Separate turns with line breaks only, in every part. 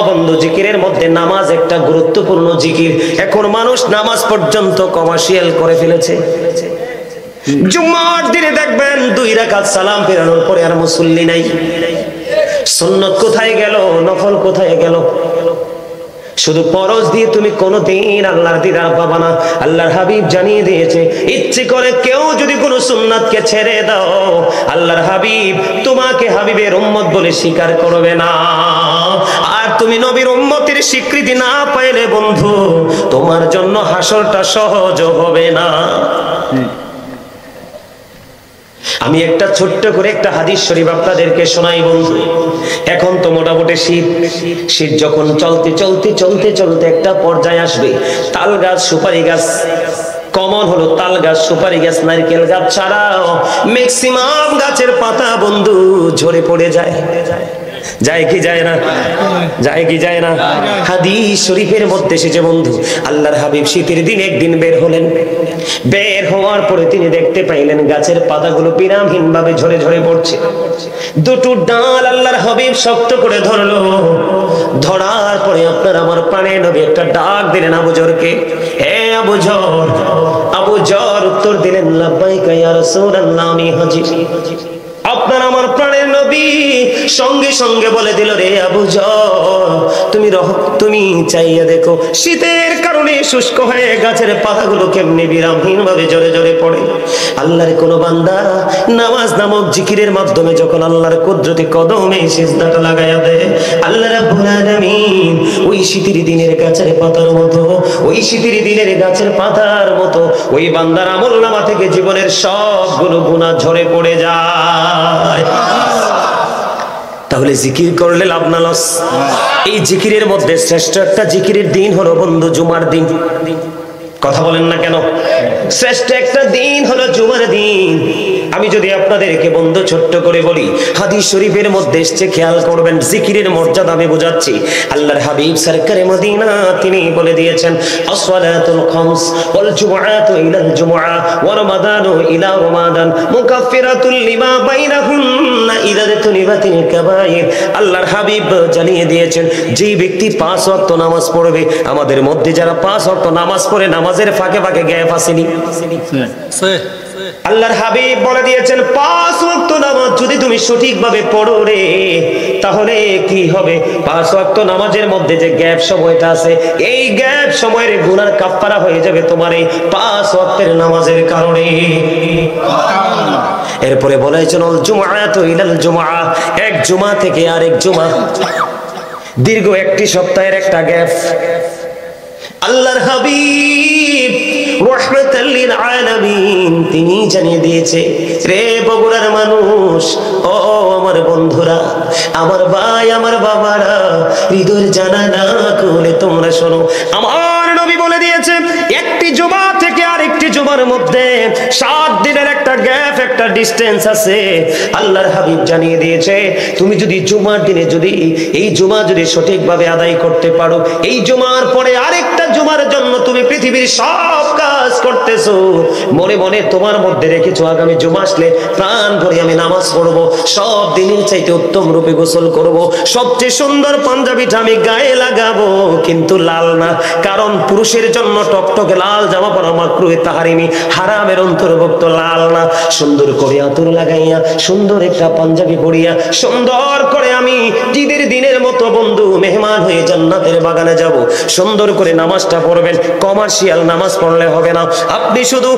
বন্ধু, জিকিরের মধ্যে নামাজ একটা গুরুত্বপূর্ণ জিকির। এখন মানুষ নামাজ পর্যন্ত কমার্শিয়াল করে ফেলেছে। জুম্মার দিনে দেখবেন 2 রাকাত সালাম ফেরানোর পরে আর মুসল্লি নাই। সুন্নত কোথায় গেল, নফল কোথায় গেল? শুধু ফরজ দিয়ে তুমি কোনোদিন আল্লাহর দিদার পাবা না। আল্লাহর হাবিব জানিয়ে দিয়েছে, ইচ্ছে করে কেউ যদি কোনো সুন্নাতকে ছেড়ে দাও, আল্লাহর হাবিব তোমাকে হাবিবের উম্মত বলে স্বীকার করবে না। আর তুমি নবীর উম্মতের স্বীকৃতি না পাইলে বন্ধু, তোমার জন্য হাসরটা সহজ হবে না। আমি একটা ছোট্ট করে একটা হাদিস শরীফ আপনাদেরকে শোনাই বন্ধু। এখন তো মোটামুটি শীত যখন চলতে একটা পর্যায়ে আসবে, তাল গাছ, সুপারি গাছ কমন হলো, তাল গাছ, সুপারি গাছ, নারকেল গাছ ছাড়াও ম্যাক্সিমাম গাছের পাতা বন্ধু ঝরে পড়ে যায়। যায় কি যায় না? যায় কি যায় না? হাদিস শরীফের মধ্যে এসেছে বন্ধু, আল্লাহর হাবিব শীতের দিন একদিন বের হলেন। বের হওয়ার পরে তিনি দেখতে পাইলেন গাছের পাতাগুলো বিরামহীন ভাবে ঝরে ঝরে পড়ছে। দুটো ডাল আল্লাহর হাবিব শক্ত করে ধরলো। ধরার পরে আপনার আমার প্রাণের নবী একটা ডাক দিলেন আবু জরকে, হে আবু জর। আবু জর উত্তর দিলেন, লাব্বাইকা ইয়া রাসূলুল্লাহ, আমি হাজির। আপনার আমার প্রাণের নবী সঙ্গে সঙ্গে বলে দিল, রে আবু জর, তুমি চাইয়া দেখো শীতের কারণে শুষ্ক হয়ে গাছের পাতাগুলো কেমনি বিরামহীন ভাবে ঝরে ঝরে পড়ে। আল্লাহর কোন বান্দা নামাজ নামক জিকিরের মাধ্যমে যখন আল্লাহর কুদরতি কদমে সিজদাটা লাগায়া দেয়, আল্লাহ রাব্বুল আলামিন ওই শীতের দিনের গাছের পাতার মতো, ওই শীতের দিনের গাছের পাতার মতো ওই বান্দার আমলনামা থেকে জীবনের সবগুলো গুনাহ ঝরে পড়ে যায়। তাহলে জিকির করলে লাভ না লস? এই জিকিরের মধ্যে শ্রেষ্ঠ একটা জিকিরের দিন হলো বন্ধু জুমার দিন। কথা বলেন না কেন? শ্রেষ্ঠ একটা দিন হলো জুমার দিন। আমি যদি আপনাদেরকে বন্ধু ছোট্ট করে বলি, হাদিস শরীফের মধ্যে এসেছে, খেয়াল করবেন, জিকিরের মর্যাদা আমি বোঝাচ্ছি। আল্লাহর হাবিব সরকারে মদিনা তিনি বলে দিয়েছেন, আসসালাতুল খামস ওয়াল জুমআতু ইলাল জুমআ ওয়া রমাদানু ইলা রমাদান মুকাফফিরাতুল লিমা বাইনাহুন্না ইযা তুনিবাতিল কাবায়ের। আল্লাহর হাবিব জানিয়ে দিয়েছেন, যে ব্যক্তি 5 ওয়াক্ত নামাজ পড়বে, আমাদের মধ্যে যারা 5 ওয়াক্ত নামাজ পড়ে নামাজের ফাঁকে ফাঁকে গ্যাপ আসেনি, আল্লাহর হাবিব বলে দিয়েছেন 5 ওয়াক্ত নামাজ যদি তুমি সঠিকভাবে পড়ো রে, তাহলে কি হবে? 5 ওয়াক্ত নামাজের মধ্যে যে গ্যাপ সময়টা আছে, এই গ্যাপ সময়ের গুনার কাফফারা হয়ে যাবে তোমার এই 5 ওয়াক্তের নামাজের কারণে। এরপরে বলেছেন, আল জুমআতু ইলাল জুমআ, এক জুমা থেকে আরেক জুমা, দীর্ঘ একটি সপ্তাহের একটা গ্যাপ। আল্লাহর হাবিব রাহমাতাল লিল আলামিন তিনি জানিয়ে দিয়েছে, রে বগুড়ার মানুষ, ও আমার বন্ধুরা, আমার ভাই, আমার বাবারা, হৃদয়ের জানালা খুলে তোমরা শোনো। আমার নবী বলে দিয়েছে, একটি জুমা থেকে আরেকটি জুমার মধ্যে 7 দিনের একটা গ্যাপ, একটা ডিসটেন্স আছে। আল্লাহর হাবিব জানিয়ে দিয়েছে, তুমি যদি জুমার দিনে যদি এই জুমা যদি সঠিকভাবে আদায় করতে পারো, এই জুমার পরে আরেকটা জুমার জন্য তুমি পৃথিবীর সব কাজ করতেছো, মনে মনে তোমার মধ্যে রেখেছো আগামী জুমা আসলে প্রাণ ভরে আমি নামাজ পড়বো, সব দিনের চাইতে উত্তম রূপে গোসল করব, সবচেয়ে সুন্দর পাঞ্জাবিটা আমি গায়ে লাগাবো, কিন্তু লাল না, কারণ পুরুষের জন্য টকটকে লাল জামা পরা মাকরুহে তাহরিমি, হারামের অন্তর্ভুক্ত লাল না। সুন্দর করে আতর লাগাইয়া, সুন্দর একটা পাঞ্জাবি পরিয়া, সুন্দর করে আমি ঈদের দিনের মতো বন্ধু মেহমান হয়ে জান্নাতের বাগানে যাব। সুন্দর করে নামাজটা পড়বেন, কমার্শিয়াল নামাজ পড়লে হবে না। আপনি শুধু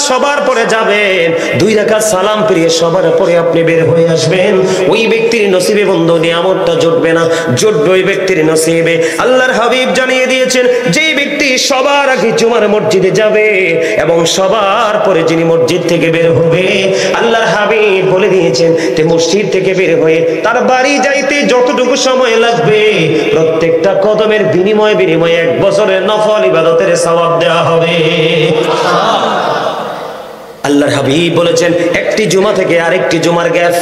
সবার পরে যাবেন, 2 রাকাত সালাম ফিরিয়ে সবার পরে আপনি বের হয়ে আসবেন। ওই ব্যক্তির নসিবে বন্ধু নিয়ামতটা জুটবে না, জুটবে ওই ব্যক্তির নসিবে। আল্লাহর হাবিব জানিয়ে দিয়েছেন, যে ব্যক্তি সবার আগে জুমার মসজিদে যাবে এবং সবার পরে যিনি মসজিদ থেকে বের হবে, আল্লাহর হাবিব বলে দিয়েছেন যে মসজিদ থেকে বের হয়ে তার বাড়ি যাইতে যতটুকু সময় লাগবে, প্রত্যেকটা কদমের বিনিময়ে 1 বছরের নফল ইবাদতের সওয়াব দেওয়া হবে। আল্লাহর হাবিব বলেছেন, একটি জুমা থেকে আরেকটি জুমার গ্যাপ,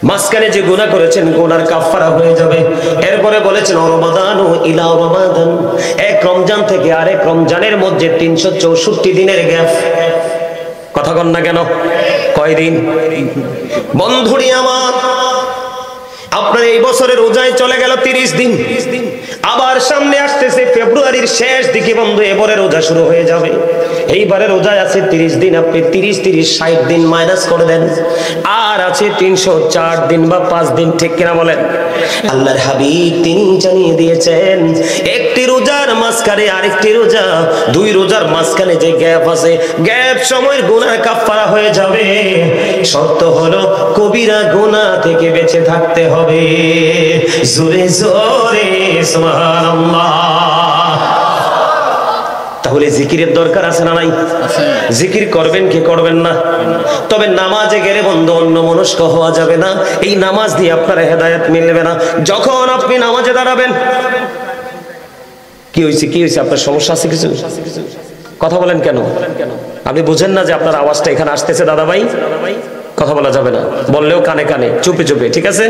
মাঝখানে যে গুনাহ করেছেন গুনার কাফফারা হয়ে যাবে। এরপরে বলেছেন, রমাদানু ইলা রমাদান, এক রমজান থেকে আরেক রমজানের মধ্যে 364 দিনের গ্যাপ। কথা কন না কেন? কয় দিন? বন্ধুরি আমার, আপনার এই বছরের রোজায় চলে গেল 30 দিন, আবার সামনে আসতেছে ফেব্রুয়ারির শেষ দিকে বন্ধু এবারে রোজা শুরু হয়ে যাবে। এইবারে রোজায় আছে 30 দিন, আপনি 30 60 দিন মাইনাস করে দেন, আর আছে 304 দিন বা 5 দিন, ঠিক কিনা বলেন? আল্লাহর হাবিব তিনি জানিয়ে দিয়েছেন একটি রোজার মাঝখানে আরেকটি রোজা, 2 রোজার মাঝখানে যে গ্যাপ আছে, গ্যাপ সময়ের গুনাহ কাফারা হয়ে যাবে। শর্ত হলো কবিরা গুনাহ থেকে বেঁচে থাকতে হবে। জোরে জোরে সুবহানাল্লাহ। তাহলে জিকিরের দরকার আছে না নাই? জিকির করবেন কি করবেন না? তবে নামাজে গেলে বন্ধু অন্য মনস্ক হওয়া যাবে না। এই নামাজ দিয়ে আপনার হেদায়েত মিলবে না। যখন আপনি নামাজে দাঁড়াবেন, কি হয়েছে কি হয়েছে, আপনার সমস্যা আছে কিছু? কথা বলেন কেন? আপনি বুঝেন না যে আপনার আওয়াজটা এখানে আসতেছে? দাদা ভাই কথা বলা যাবে না, বললেও কানে কানে চুপে চুপে, ঠিক আছে?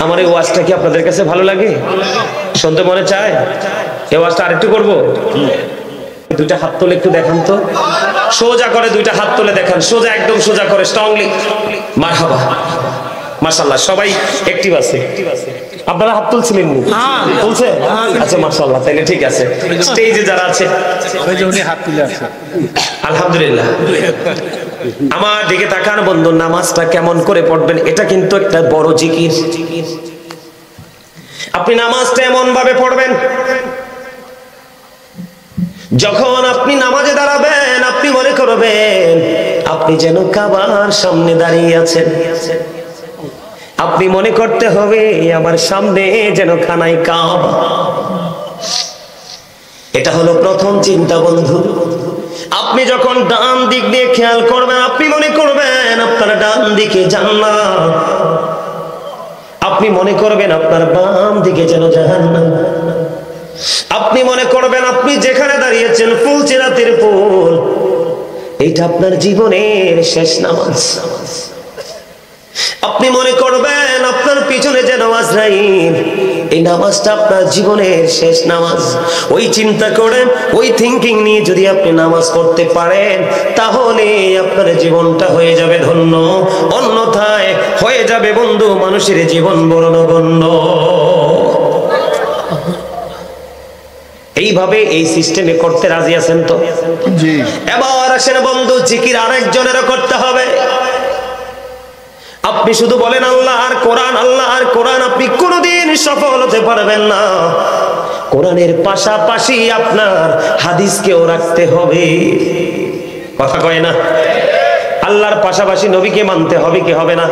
আমার এই ওয়াজটা কি আপনাদের কাছে ভালো লাগে? শুনতে মনে চায়? এই ওয়াজটা আরেকটু করবো? দুইটা হাত তুলে একটু দেখান তো, সোজা করে দুইটা হাত তুলে দেখান, সোজা একদম সোজা করে, স্ট্রংলি। মারহাবা, মাশাআল্লাহ, সবাই অ্যাক্টিভ আছে। আপনারা হাত তুলছিলেন? তুলছে? আচ্ছা মাশাআল্লাহ, তাইলে ঠিক আছে। স্টেজে যারা আছে হাত তুলে আছে, আলহামদুলিল্লাহ। আমার দিকে তাকান বন্ধু, নামাজটা কেমন করে পড়বেন এটা কিন্তু একটা বড় জিকির। আপনি নামাজটা এমন ভাবে পড়বেন, যখন আপনি নামাজে দাঁড়াবেন আপনি মনে করবেন আপনি যেন কাবার সামনে দাঁড়িয়ে আছেন। আপনি মনে করতে হবে আমার সামনে যেন খানায় কাবা। এটা হলো প্রথম চিন্তা বন্ধু। আপনি যখন ডান দিক দিয়ে খেয়াল করবেন আপনি মনে করবেন আপনার ডান দিকে জান্নাত, আপনি মনে করবেন আপনার বাম দিকে যেন জাহান্নাম। আপনি মনে করবেন আপনি যেখানে দাঁড়িয়েছেন ফুলসিরাতের পুল, এটা আপনার জীবনের শেষ নামাজ। আপনি মনে করবেন আপনার পিছনে যে নামাজ আজরাইল, এই নামাজটা আপনার জীবনের শেষ নামাজ। ওই চিন্তা করে ওই থিঙ্কিং নিয়ে যদি আপনি নামাজ পড়তে পারেন তাহলে আপনার জীবনটা হয়ে যাবে ধন্য, অন্যথায় হয়ে যাবে বন্ধু মানুষের জীবন বড় নগণ্য। এইভাবে এই সিস্টেমে করতে রাজি আছেন তো? জি। এবার আসেন বন্ধু, জিকির আরেকজনেরও করতে হবে। আপনি শুধু বলেন আল্লাহ আর কোরআন, আল্লাহ আর কোরআন, আপনি কোনোদিন সফল হতে পারবেন না। কোরআনের পাশাপাশি আপনার হাদিসকেও রাখতে হবে। কথা কয় না? আল্লাহর পাশাপাশি নবীকে মানতে হবে কি হবে না?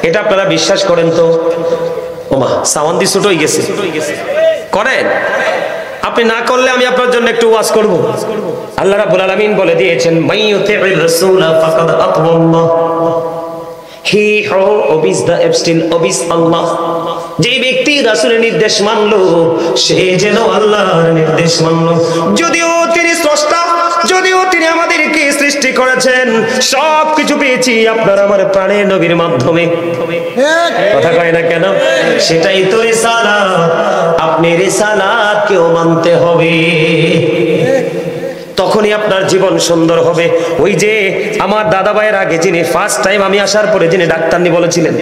এটা আপনারা বিশ্বাস করেন তো? ওমা সাওয়ান্দি ছোট হয়ে গেছে, করেন? আপনি না করলে আমি আপনার জন্য একটু ওয়াজ করব। আল্লাহ রাব্বুল আলামিন বলে দিয়েছেন মাইয়ুতি'র রাসূলা ফাকাদ আতাআল্লাহ, হি হু ওবিস দা এবস্টিল ওবিস আল্লাহ। যে ব্যক্তি রাসূলের নির্দেশ মানলো সে যেন আল্লাহর নির্দেশ মানলো। যদিও তিনি স্রষ্টা, যদিও তিনি আমাদেরকে সৃষ্টি করেছেন, সবকিছু পেয়েছি আপনার আমার প্রাণের নবীর মাধ্যমে। কথা কয় না কেন? সেটাই তো রিসালাত। আপনি রিসালাতকেও মানতে হবে, তখনই আপনার জীবন সুন্দর হবে। ওই যে আমার দাদা ভাইয়ের আগে যিনি ফার্স্ট টাইম আমি আসার পরে যিনি ডাক্তারনি বলেছিলেন,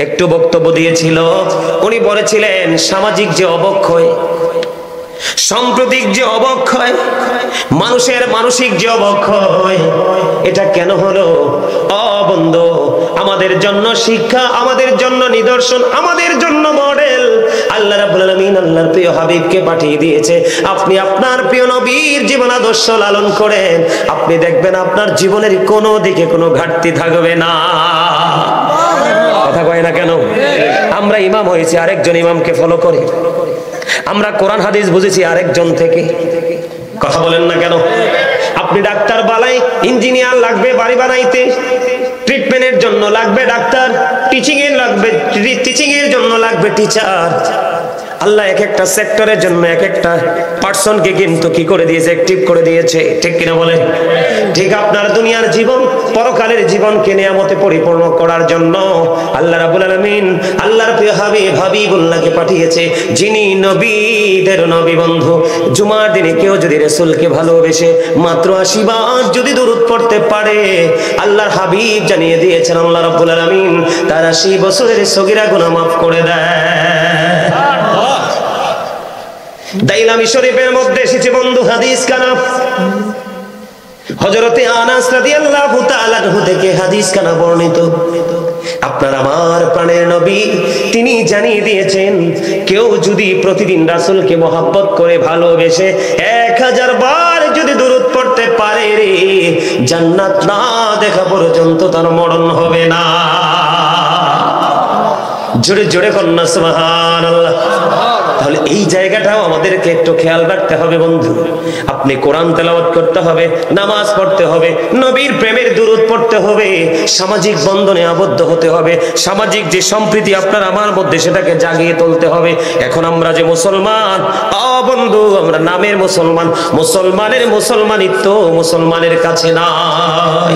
একটু বক্তব্য দিয়েছিল, উনি বলেছিলেন সামাজিক যে অবক্ষয়, সাম্প্রতিক যে অবক্ষয়, মানুষের মানসিক যে অবক্ষয়, এটা কেন হলো? বন্ধু, আমাদের জন্য শিক্ষা, আমাদের জন্য নিদর্শন, আমাদের জন্য মডেল আল্লাহ রাব্বুল আলামিন আল্লাহর প্রিয় হাবিবকে পাঠিয়ে দিয়েছে। আপনি আপনার প্রিয় নবীর জীবন আদর্শ লালন করেন, আপনি দেখবেন আপনার জীবনের কোনো দিকে কোনো ঘাটতি থাকবে না। কথা কয় না কেন? আমরা ইমাম হয়েছি আরেকজন ইমামকে ফলো করে, আমরা কোরআন হাদিস বুঝেছি আরেকজন থেকে। কথা বলেন না কেন? আপনি ডাক্তার বালাই, ইঞ্জিনিয়ার লাগবে বাড়ি বানাইতে, ট্রিটমেন্টের জন্য লাগবে ডাক্তার, টিচিং এর লাগবে, টিচিং এর জন্য লাগবে টিচার। আল্লাহ এক একটা সেক্টরের জন্য এক একটা পার্সনকে কিন্তু কি করে দিয়েছে, অ্যাক্টিভ করে দিয়েছে, ঠিক কিনা বলেন? ঠিক আপনার দুনিয়ার জীবন পরকালের জীবনকে নিয়ামতে পরিপূর্ণ করার জন্য আল্লাহ রাব্বুল আলামিন আল্লাহর প্রিয় হাবিবুল্লাহকে পাঠিয়েছে, যিনি নবীদের নবী বন্ধু। জুমার দিনে কেউ যদি রাসূলকে ভালোবেসে মাত্র 80 বার যদি দরুদ পড়তে পারে, আল্লাহর হাবিব জানিয়ে দিয়েছেন আল্লাহ রাব্বুল আলামিন তার 80 বছরের সগীরা গুনাহ মাফ করে দেয়। দাইলামি শরীফের মধ্যে এসেছে বন্ধু হাদিস কানা, হযরতে আনাস রাদিয়াল্লাহু তাআলা আনহু থেকে হাদিস কানা বর্ণিত। আপনার আমার প্রাণের নবী তিনি জানিয়ে দিয়েছেন, কেউ যদি প্রতিদিন রাসূলকে মহব্বত করে ভালোবেসে 1000 বার যদি দরুদ পড়তে পারে রে, জান্নাত না দেখা পর্যন্ত তার মরণ হবে না। জোরে জোরে কন্যা সুবহানাল্লাহ। তাহলে এই জায়গাটাও আমাদেরকে একটু খেয়াল রাখতে হবে বন্ধু। আপনি কোরআন তেলাওয়াত করতে হবে, নামাজ পড়তে হবে, নবীর প্রেমের দুরূদ পড়তে হবে, সামাজিক বন্ধনে আবদ্ধ হতে হবে, সামাজিক যে সম্প্রীতি আপনার আমার মধ্যে সেটাকে জাগিয়ে তুলতে হবে। এখন আমরা যে মুসলমান, বন্ধু আমরা নামের মুসলমান, মুসলমানের মুসলমানিত্ব মুসলমানের কাছে নাই।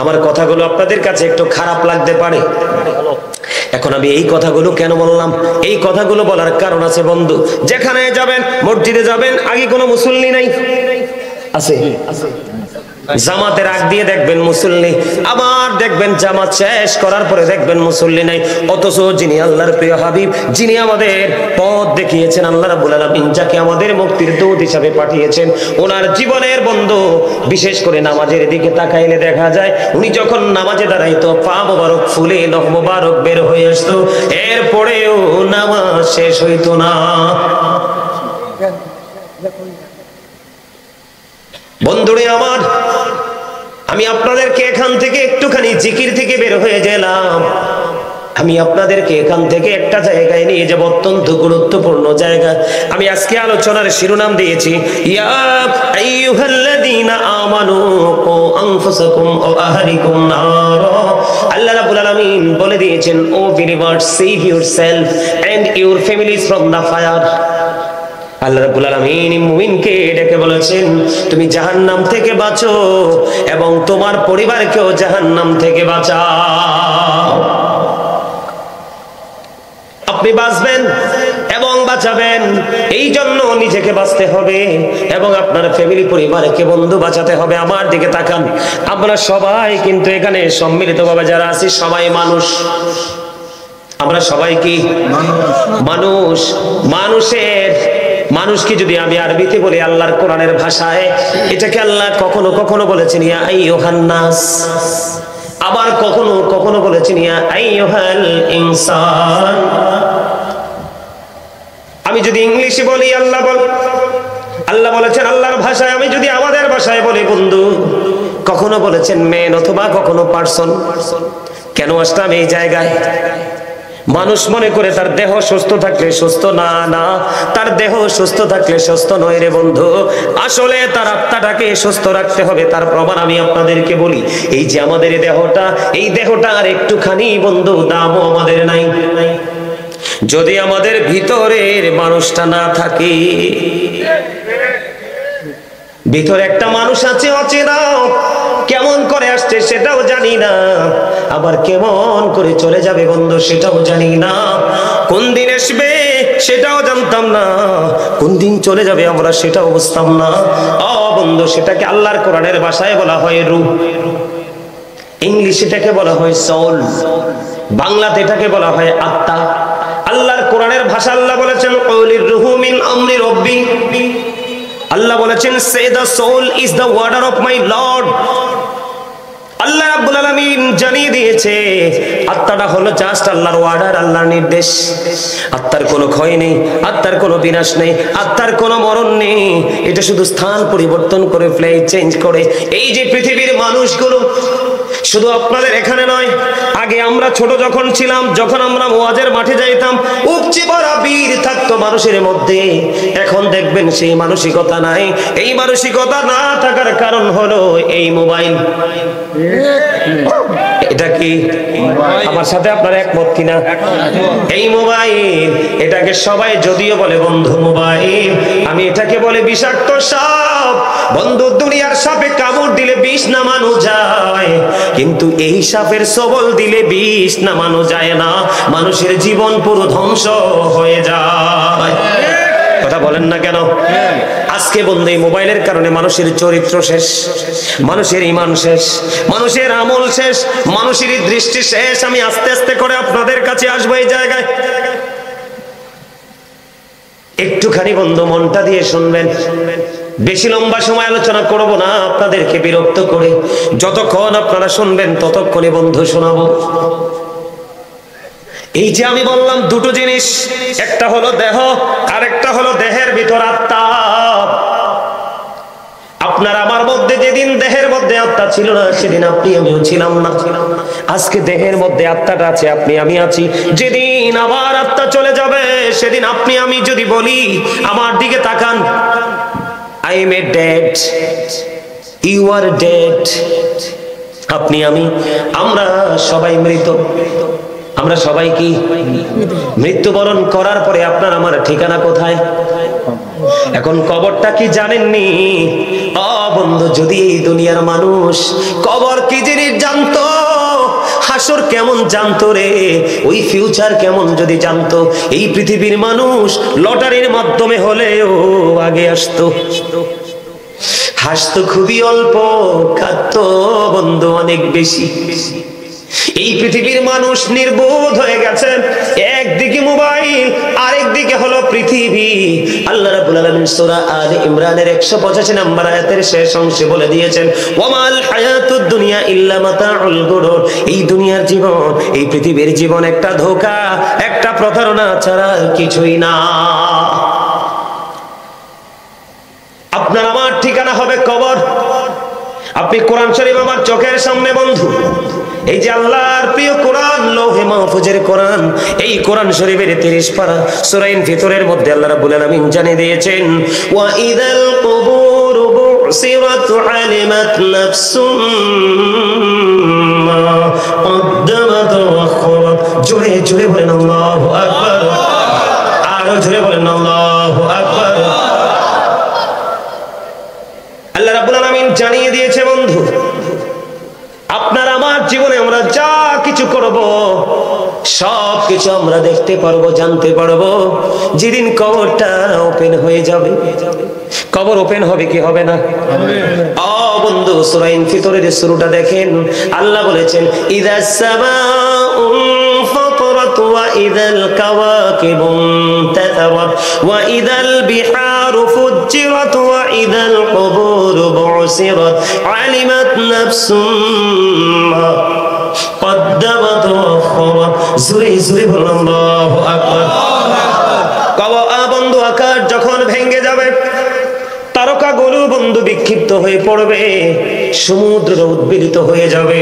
আমার কথাগুলো আপনাদের কাছে একটু খারাপ লাগতে পারে। এখন আমি এই কথাগুলো কেন বললাম? এই কথাগুলো বলার কারণ আছে বন্ধু। যেখানে যাবেন, মসজিদে যাবেন, আগে কোনো মুসল্লি নাই, আছে জামাতের আগ দিয়ে দেখবেন মুসল্লি, আবার দেখবেন জামাত শেষ করার পরে দেখবেন মুসল্লি নাই। অথচ যিনি আল্লাহর প্রিয় হাবিব, যিনি আমাদের পথ দেখিয়েছেন, আল্লাহ রাব্বুল আলামিন যাকে আমাদের মুক্তির দূত হিসাবে পাঠিয়েছেন, ওনার জীবনের বন্ধু বিশেষ করে নামাজের দিকে তাকাইলে দেখা যায় উনি যখন নামাজে দাঁড়াইতো পা মোবারক ফুলে নখ মোবারক বের হয়ে আসতো, এরপরেও নামাজ শেষ হইতো না। বন্ধুরে আমার, আমি আপনাদেরকে এখান থেকে একটুখানি জিকির থেকে বের হয়ে গেলাম, আমি আপনাদেরকে এখান থেকে একটা জায়গায় নিয়ে যাব, অত্যন্ত গুরুত্বপূর্ণ জায়গা। আমি আজকে আলোচনার শিরোনাম দিয়েছি ইয়া আইয়ুহাল্লাযীনা আমানু কু আনফুসাকুম ওয়া আহলিকুম নার। আল্লাহ রাব্বুল আলামিন বলে দিয়েছেন, O believers, save yourself and your families from the fire. আল্লাহ রাব্বুল আলামিন মুমিনকে ডেকে বলেছেন, তুমি জাহান্নাম থেকে বাঁচো এবং তোমার পরিবারকেও জাহান্নাম থেকে বাঁচাও। আপনি বাঁচবেন এবং বাঁচাবেন, এই জন্য নিজেকে বাঁচতে হবে এবং আপনার ফ্যামিলি পরিবারকে বন্ধু বাঁচাতে হবে। আমার দিকে তাকান, আমরা সবাই কিন্তু এখানে সম্মিলিতভাবে যারা আছি সবাই মানুষ। আমরা সবাই কি মানুষ? মানুষকে যদি আমি আরবিতে বলি আল্লাহর কোরআনের ভাষায়, এটাকে আল্লাহ কখনো কখনো বলেছেন ইয়া আইয়ুহান নাস, আবার কখনো কখনো বলেছেন ইয়া আইয়ুহাল ইনসান। আমি যদি ইংলিশে বলি আল্লাহ বলেছেন আল্লাহর ভাষায়, আমি যদি আমাদের ভাষায় বলি বন্ধু, কখনো বলেছেন মেন অথবা কখনো পারসন। কেন আসলাম এই জায়গায়? মানুষ মনে করে তার দেহ সুস্থ থাকলে সুস্থ, না না, তার দেহ সুস্থ থাকলে সুস্থ নয় রে বন্ধু। আসলে তার আত্মাটাকে সুস্থ রাখতে হবে। তার প্রমাণ আমি আপনাদেরকে বলি, এই যে আমাদের দেহটা, এই দেহটার একটুখানি বন্ধু দামও আমাদের নাই যদি আমাদের ভিতরের মানুষটা না থাকে। ভিতরে একটা মানুষ আছে অচেনা, কেমন করে আসছে সেটাও জানি না, আবার কেমন করে চলে যাবে বন্ধু সেটাও জানি না। কোন দিন আসবে সেটাও জানতাম না, কোন দিন চলে যাবে আমরা সেটাও বুঝতাম না। বন্ধু, সেটাকে আল্লাহর কোরআনের ভাষায় বলা হয় রূহ, ইংলিশে এটাকে বলা হয় সোল, বাংলাতে এটাকে বলা হয় আত্মা। আল্লাহর কোরআনের ভাষা আল্লাহ বলেছেন কওলির রূহু মিন আমরি রাব্বি। আল্লাহ বলেছেন say the soul is the order of my lord. আল্লাহ রাব্বুল আলামিন জানিয়ে দিয়েছে আত্মাটা হলো জাস্ট আল্লাহর ওয়ার্ডার, আল্লাহর নির্দেশ। আত্মার কোনো ক্ষয় নেই, আত্মার কোনো বিনাশ নেই, আত্মার কোনো মরণ নেই। এটা শুধু স্থান পরিবর্তন করে ফেলে, চেঞ্জ করে। এই যে পৃথিবীর মানুষগুলো, শুধু আপনাদের এখানে নয়, আগে আমরা ছোট যখন ছিলাম, যখন আমরা ওয়াজের মাঠে যাইতাম, উপচে পড়া বীর থাকতো মানুষের মধ্যে। এখন দেখবেন সেই মানসিকতা নাই। এই মানসিকতা না থাকার কারণ হলো এই মোবাইল। এটা কি? আমার সাথে আপনারা একমত কিনা? এই মোবাইল, এটাকে সবাই যদিও বলে বন্ধু মোবাইল, আমি এটাকে বলে বিষাক্ত সাপ। বন্ধু, দুনিয়ার সাপে কামড় দিলে বিষ নামানো যায়, কিন্তু এই সাপের সবল দিলে বিষ নামানো যায় না, মানুষের জীবন পুরো ধ্বংস হয়ে যায়। কথা বলেন না কেন? আজকে বন্ধু, এই মোবাইলের কারণে মানুষের চরিত্র শেষ, মানুষের ঈমান শেষ, মানুষের আমল শেষ, মানুষের দৃষ্টি শেষ। আমি আস্তে আস্তে করে আপনাদের কাছে আসবো এই জায়গায়। একটুখানি বন্ধু মনটা দিয়ে শুনবেন, বেশি লম্বা সময় আলোচনা করব না আপনাদেরকে বিরক্ত করে। যতক্ষণ আপনারা শুনবেন ততক্ষণই বন্ধু শোনাবো। এই যে আমি বললাম দুটো জিনিস, একটা হলো দেহ আর একটা হলো দেহের ভিতর আত্মা। আপনার আমার মধ্যে যেদিন দেহের মধ্যে আত্মা ছিল না, সেদিন আপনি আমিও ছিলাম না। আজকে দেহের মধ্যে আত্মাটা আছে, আপনি আমি আছি। যেদিন আমার আত্মা চলে যাবে, সেদিন আপনি আমি যদি বলি, আমার দিকে তাকান, I am a dead, you are dead. আপনি আমি, আমরা সবাই মৃত। আমরা সবাই কি? মৃত্যুবরণ করার পরে আপনার আমার ঠিকানা কোথায়? এখন কবরটা কি জানেননি? বন্ধু, যদি এই দুনিয়ার মানুষ কবর কি জিনিস জানতো, হাসর কেমন জানতো রে, ওই ফিউচার কেমন যদি জানতো, এই পৃথিবীর মানুষ লটারির মাধ্যমে হলেও আগে আসতো। হাসতো খুবই অল্প, কাঁদতো বন্ধু অনেক বেশি। এই পৃথিবীর মানুষ নির্বোধ হয়ে গেছে। একদিকে মোবাইল, আরেকদিকে হলো পৃথিবী। আল্লাহ রাব্বুল আলামিন সূরা আলে ইমরানের 185 নম্বর আয়াতের শেষ অংশে বলে দিয়েছেন, ওয়ামাল হায়াতুদ দুনিয়া ইল্লা মাতাউল গুরুর। এই দুনিয়ার জীবন, এই পৃথিবীর জীবন একটা ধোঁকা, একটা প্রতারণা ছাড়া কিছুই না। আপনার আমার ঠিকানা হবে কবর। আপনি কোরআন শরীফ আমার চোখের সামনে বন্ধু, এই যে আল্লাহর প্রিয় কোরআন, লৌহে মাহফুজের কোরআন, এই কোরআন শরীফের 30 পারা সূরা ইনফিতরের মধ্যে আল্লাহ রাব্বুল আলামিন জানিয়ে দিয়েছেন, ওয়া ইদাল কুবুর বুসিরাত আলিমাত নাফসুম মা কদ্দামাত ওয়া আখরাত। জোরে জোরে বলেন আল্লাহু আকবার, আরো জোরে বলেন আল্লাহু আকবার। আল্লাহ রাব্বুল আলামিন জানিয়ে দিয়েছে বন্ধু, আপনার আমার জীবনে আমরা যা কিছু করব, সব কিছু আমরা দেখতে পারবো, জানতে পারবো যেদিন কবরটা ওপেন হয়ে যাবে। কবর ওপেন হবে কি হবে না? বন্ধু, সূরা ইনফিতরের শুরুটা দেখেন, আল্লাহ বলেছেন, ইদাস সামাউ ফাতারাত ওয়া ইদাল কাওয়াকিবু তাতারাত ওয়া ইদাল বিহারু ফুজ্জিরাত ওয়া ইদাল কুবুরু বুসিরাত আলিমাত নাফসুম মা কদ্দামাত ওয়া আখরাত। জোরে জোরে বলুন আল্লাহু আকবার। কবর বন্ধু, আকাশ যখন ভেঙে যাবে, তারকাগুলো বন্ধু বিক্ষিপ্ত হয়ে পড়বে, সমুদ্র উদ্বেলিত হয়ে যাবে,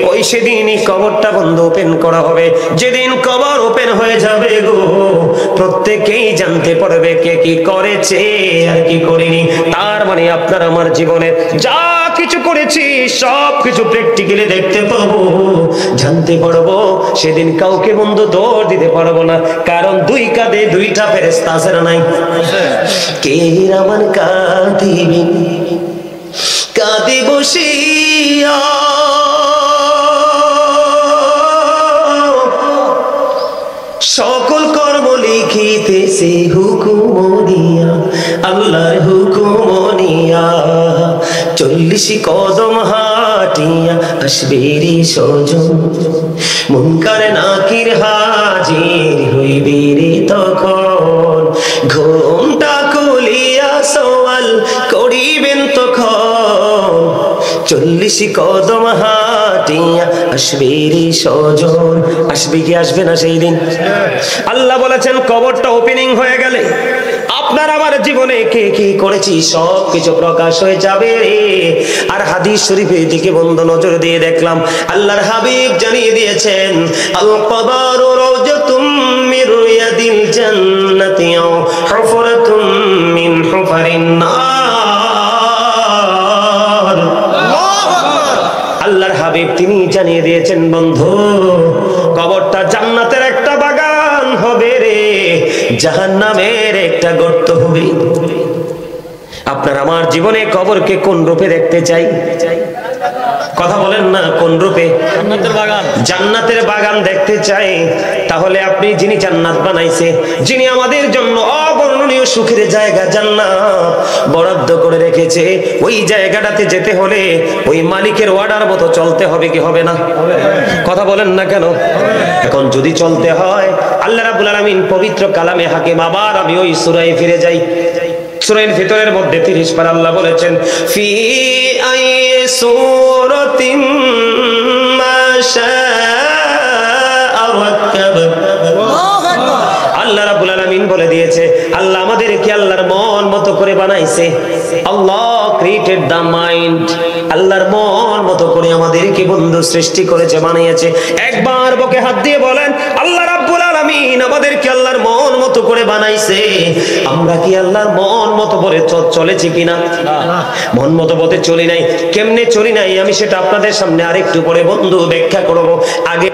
ওই সেদিনই কবরটা বন্ধু ওপেন করা হবে। যেদিন কবর ওপেন হয়ে যাবে গো, প্রত্যেকেই জানতে পারবে কে কি করেছে আর কি করেনি। তার মানে আপনার আমার জীবনে যা কিছু করেছি সব কিছু প্র্যাকটিক্যালি দেখতে পাবো, জানতে পারবো। সেদিন কাউকে বন্ধু দৌড় দিতে পারবো না, কারণ দুই কাঁধে দুইটা ফেরেশতা আছে না নাই? কে আমার কাঁদিবে, কাঁদে বসিয়া সকল কর্ম লিখিতেছে হুকুম দিয়া, আল্লাহর হুকুম নিয়া। 40 কদম হাটিয়া আসবে রে সজন, মুনকার নাকির হাজির হইবে রে তখন। ঘুমটা খুলিয়া সওয়াল করিবেন তখন, 40 কদম হাটিয়া আসবে রে সজন। আসবে কি আসবে না সেই দিন? আল্লাহ বলেছেন, কবরটা ওপেনিং হয়ে গেলে আপনার আমার জীবনে কে কি করেছি সব কিছু প্রকাশ হয়ে যাবে রে। আর হাদিস শরীফের দিকে বন্ধু নজর দিয়ে দেখলাম, আল্লাহর হাবিব জানিয়ে দিয়েছেন, আল কবরু রাওজাতুম মির রিয়াদিল জান্নাতি আও হুফরাতুম মিন হুফারিন নার। আল্লাহর হাবিব তিনি জানিয়ে দিয়েছেন, বন্ধু কবরটা জান্নাতের একটা বাগান হবে রে, জাহান্নামের একটা গর্ত হবে। আপনার আমার জীবনে কবরকে কোন রূপে দেখতে চাই? কথা বলেন না, কোন রূপে? জান্নাতের বাগান দেখতে চাই। তাহলে আপনি যিনি জান্নাত বানাইছে, যিনি আমাদের জন্য অবর্ণনীয় সুখের জায়গা জান্নাত বরাদ্দ করে রেখেছে, ওই জায়গাটাতে যেতে হলে ওই মালিকের অর্ডার মতো চলতে হবে কি হবে না? কথা বলেন না কেন? এখন যদি চলতে হয়, আল্লাহ রাব্বুল আলামিন পবিত্র কালামে হাকিম, আবার আমি ওই সূরায় ফিরে যাই। সূরার ভিতরের মধ্যে 30 বার আল্লাহ বলেছেন, ফি আই সূরাতিন মা শাআ রাক্কাব। আল্লাহ রাব্বুল আলামিন বলে দিয়েছে, আল্লাহ আমাদেরকে আল্লাহর মন মতো করে বানাইছে। আল্লাহ ক্রিয়েটেড দা মাইন্ড। আল্লাহর মন মতো করে আমাদেরকে বন্ধু সৃষ্টি করেছে, বানিয়েছে। একবার বুকে হাত দিয়ে বলেন, আল্লাহ রাব্বুল আলামিন আমাদেরকে আল্লাহর মন মতো করে বানাইছে। আমরা কি আল্লাহর মন মতো করে চলেছি কিনা? মন মতো পথে চলি নাই। কেমনে চলি নাই আমি সেটা আপনাদের সামনে আরেকটু পরে বন্ধু ব্যাখ্যা করব। আগে